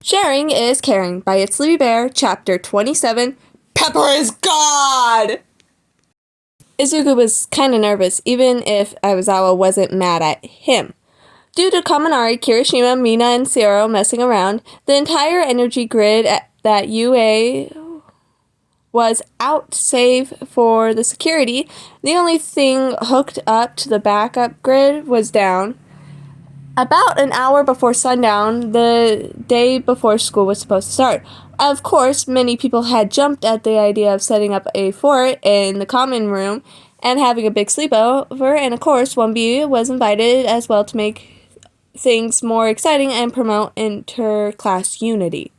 Sharing is Caring by Itslivybear, Chapter 27, Pepper is God! Izuku was kinda nervous, even if Aizawa wasn't mad at him. Due to Kaminari, Kirishima, Mina, and Zero messing around, the entire energy grid that UA was out save for the security. The only thing hooked up to the backup grid was down. About an hour before sundown, the day before school was supposed to start. Of course, many people had jumped at the idea of setting up a fort in the common room and having a big sleepover, and of course, 1B was invited as well to make things more exciting and promote inter-class unity.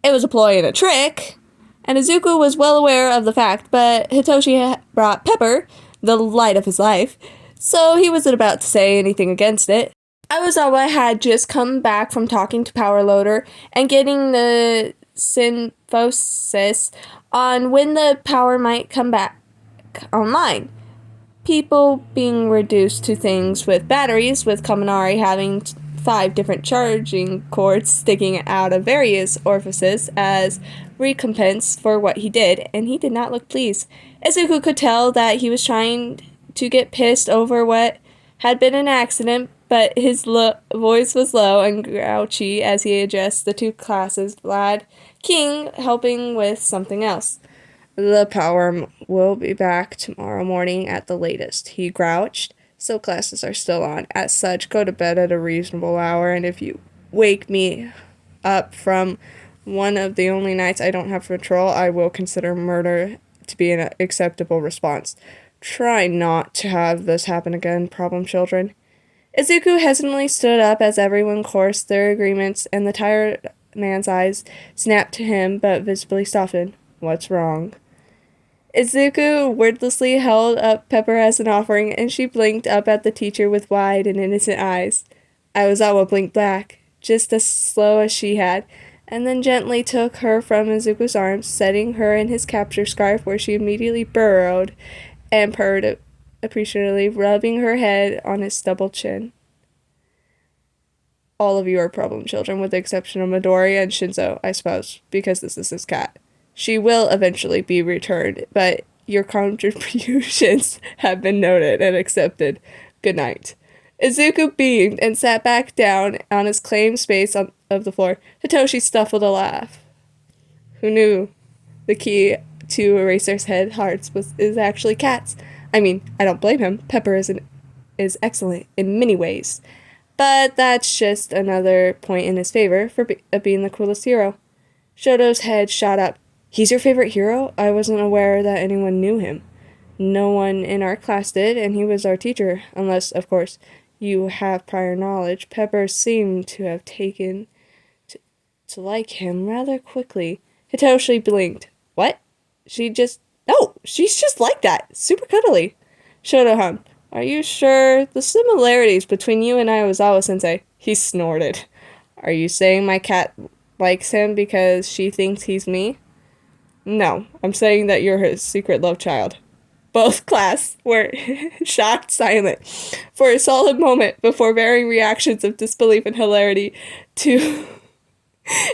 It was a ploy and a trick, and Izuku was well aware of the fact, but Hitoshi brought Pepper, the light of his life, so he wasn't about to say anything against it. Aizawa had just come back from talking to Power Loader and getting the symphosis on when the power might come back online. People being reduced to things with batteries, with Kaminari having 5 different charging cords sticking out of various orifices as recompense for what he did, and he did not look pleased. Izuku could tell that he was trying to get pissed over what had been an accident, but his voice was low and grouchy as he addressed the 2 classes, Vlad King helping with something else. The power will be back tomorrow morning at the latest, he grouched. So classes are still on. As such, go to bed at a reasonable hour, and if you wake me up from one of the only nights I don't have patrol, I will consider murder to be an acceptable response. Try not to have this happen again, problem children. Izuku hesitantly stood up as everyone chorused their agreements, and the tired man's eyes snapped to him, but visibly softened. What's wrong? Izuku wordlessly held up Pepper as an offering, and she blinked up at the teacher with wide and innocent eyes. Aizawa blinked back, just as slow as she had, and then gently took her from Izuku's arms, setting her in his capture scarf, where she immediately burrowed and purred appreciatively, rubbing her head on his stubbled chin. All of you are problem children, with the exception of Midori and Shinzo, I suppose, because this is his cat. She will eventually be returned, but your contributions have been noted and accepted. Good night. Izuku beamed and sat back down on his claimed space of the floor. Hitoshi stifled a laugh. Who knew the key to Eraserhead hearts is actually cats? I mean, I don't blame him. Pepper is excellent in many ways. But that's just another point in his favor for being the coolest hero. Shoto's head shot up. He's your favorite hero? I wasn't aware that anyone knew him. No one in our class did, and he was our teacher. Unless, of course, you have prior knowledge. Pepper seemed to have taken to like him rather quickly. Hitoshi blinked. What? She's just like that. Super cuddly. Shoto hummed. Are you sure? The similarities between you and Aizawa-sensei. He snorted. Are you saying my cat likes him because she thinks he's me? No, I'm saying that you're his secret love child. Both class were shocked silent for a solid moment before varying reactions of disbelief and hilarity to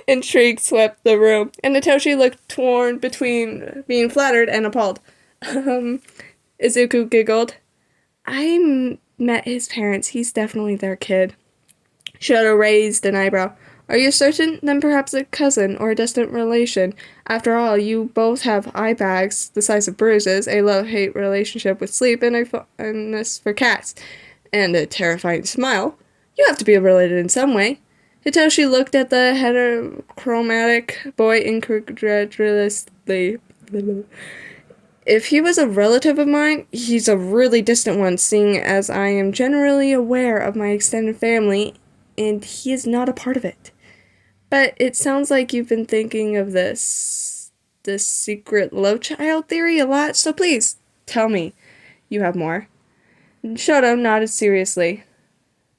intrigue swept the room, and Hitoshi looked torn between being flattered and appalled. Izuku giggled. I met his parents. He's definitely their kid. Shoto raised an eyebrow. Are you certain? Then perhaps a cousin or a distant relation. After all, you both have eye bags the size of bruises, a love-hate relationship with sleep, and a fondness for cats, and a terrifying smile. You have to be related in some way. Hitoshi looked at the heterochromatic boy incredulously. If he was a relative of mine, he's a really distant one, seeing as I am generally aware of my extended family, and he is not a part of it. But it sounds like you've been thinking of this secret love child theory a lot, so please, tell me you have more. Shoto nodded seriously.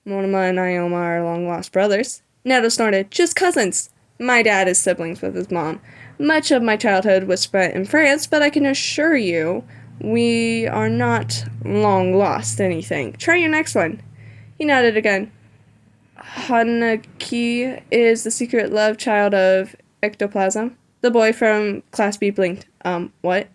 Monoma and Ioma are long-lost brothers. Nato snorted. Just cousins. My dad is siblings with his mom. Much of my childhood was spent in France, but I can assure you we are not long lost anything. Try your next one. He nodded again. Hanuki is the secret love child of ectoplasm. The boy from Class B blinked. What?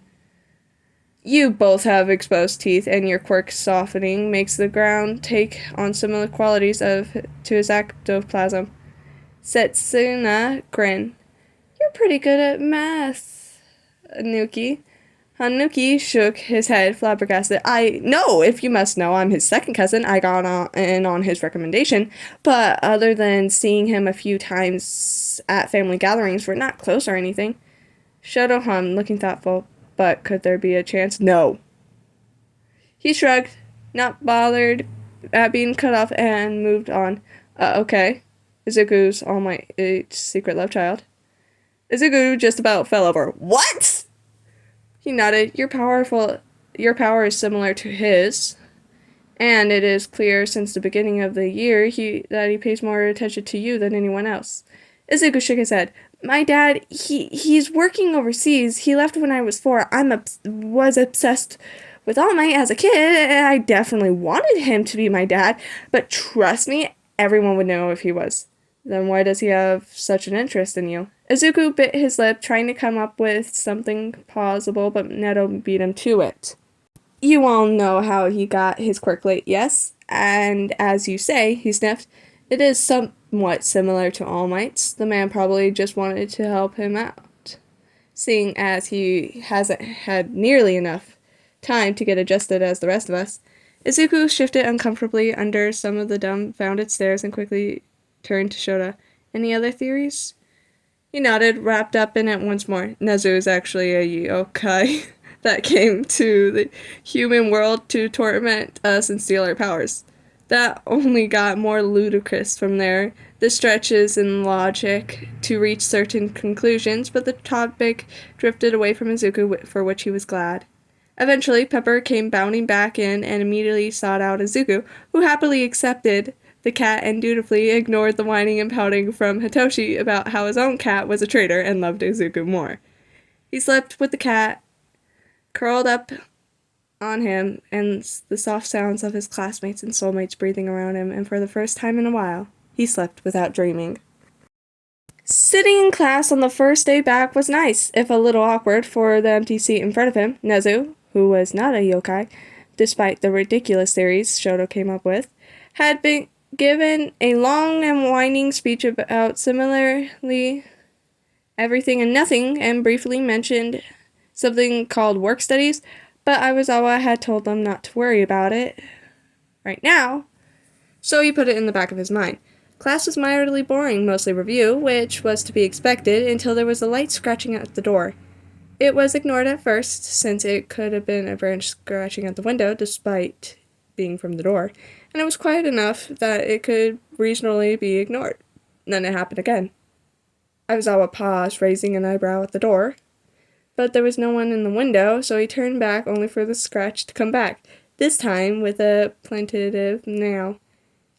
You both have exposed teeth, and your quirk softening makes the ground take on similar qualities to his ectoplasm. Setsuna grinned. You're pretty good at math, Hanuki. Hanuki shook his head, flabbergasted. I know, if you must know, I'm his second cousin. I got in on his recommendation, but other than seeing him a few times at family gatherings, we're not close or anything. Shoto hummed, looking thoughtful. But could there be a chance? No. He shrugged, not bothered at being cut off, and moved on. Okay. Izuku's all my secret love child. Izuku just about fell over. What? He nodded. Your power is similar to his, and it is clear since the beginning of the year that he pays more attention to you than anyone else. Izuku shook his head. My dad, he's working overseas. He left when I was 4. Was obsessed with All Might as a kid. I definitely wanted him to be my dad, but trust me, everyone would know if he was. Then why does he have such an interest in you? Izuku bit his lip, trying to come up with something plausible, but Neto beat him to it. You all know how he got his quirk late, yes? And as you say, he sniffed, it is somewhat similar to All Might's. The man probably just wanted to help him out, seeing as he hasn't had nearly enough time to get adjusted as the rest of us. Izuku shifted uncomfortably under some of the dumbfounded stares and quickly turned to Shota. Any other theories? He nodded, wrapped up in it once more. Nezu is actually a yokai that came to the human world to torment us and steal our powers. That only got more ludicrous from there. The stretches in logic to reach certain conclusions, but the topic drifted away from Izuku, for which he was glad. Eventually, Pepper came bounding back in and immediately sought out Izuku, who happily accepted the cat and dutifully ignored the whining and pouting from Hitoshi about how his own cat was a traitor and loved Izuku more. He slept with the cat curled up on him and the soft sounds of his classmates and soulmates breathing around him, and for the first time in a while, he slept without dreaming. Sitting in class on the first day back was nice, if a little awkward for the empty seat in front of him. Nezu, who was not a yokai, despite the ridiculous theories Shoto came up with, had been given a long and winding speech about similarly everything and nothing, and briefly mentioned something called work studies, but Iwasawa had told them not to worry about it right now, so he put it in the back of his mind. Class was mildly boring, mostly review, which was to be expected, until there was a light scratching at the door. It was ignored at first, since it could have been a branch scratching at the window, despite being from the door, and it was quiet enough that it could reasonably be ignored. Then it happened again. Iwasawa paused, raising an eyebrow at the door, but there was no one in the window, so he turned back only for the scratch to come back, this time with a plaintive now.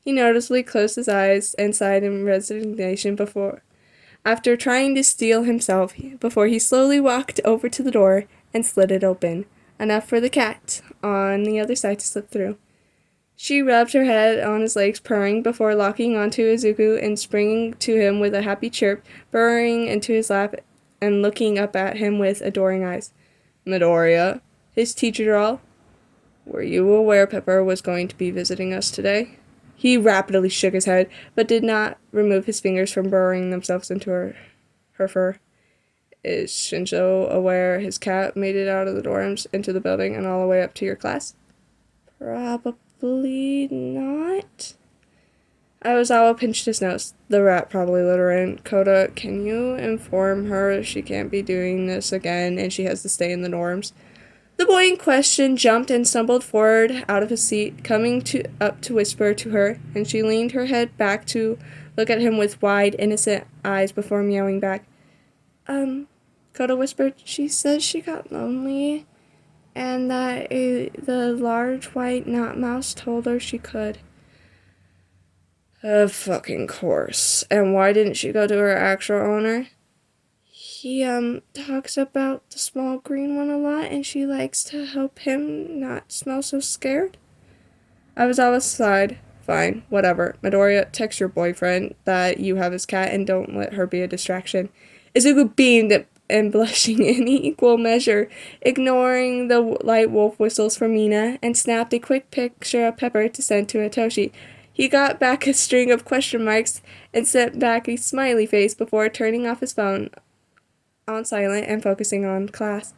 He noticeably closed his eyes and sighed in resignation after trying to steel himself, before he slowly walked over to the door and slid it open, enough for the cat on the other side to slip through. She rubbed her head on his legs, purring, before locking onto Izuku and springing to him with a happy chirp, burrowing into his lap and looking up at him with adoring eyes. Midoriya, his teacher drawled, were you aware Pepper was going to be visiting us today? He rapidly shook his head, but did not remove his fingers from burrowing themselves into her fur. Is Shinjo aware his cat made it out of the dorms, into the building, and all the way up to your class? Probably not. Iwasawa pinched his nose. The rat probably let her in. Koda, can you inform her she can't be doing this again and she has to stay in the dorms? The boy in question jumped and stumbled forward out of his seat, coming up to whisper to her, and she leaned her head back to look at him with wide, innocent eyes before meowing back. Koda whispered, she says she got lonely, and that the large white knot mouse told her she could. Of fucking course. And why didn't she go to her actual owner? He, talks about the small green one a lot, and she likes to help him not smell so scared. Iwasawa sighed. fine. Whatever. Midoriya, text your boyfriend that you have his cat and don't let her be a distraction. Izuku beamed and blushing in equal measure, ignoring the light wolf whistles from Mina, and snapped a quick picture of Pepper to send to Atoshi. He got back a string of question marks and sent back a smiley face before turning off his phone on silent and focusing on class.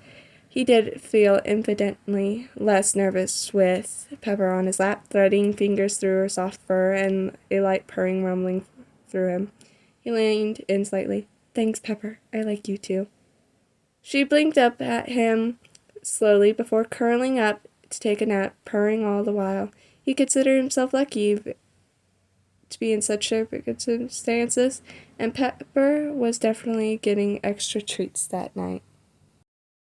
He did feel infinitely less nervous with Pepper on his lap, threading fingers through her soft fur and a light purring rumbling through him. He leaned in slightly. Thanks, Pepper. I like you too. She blinked up at him slowly before curling up to take a nap, purring all the while. He considered himself lucky to be in such circumstances, and Pepper was definitely getting extra treats that night.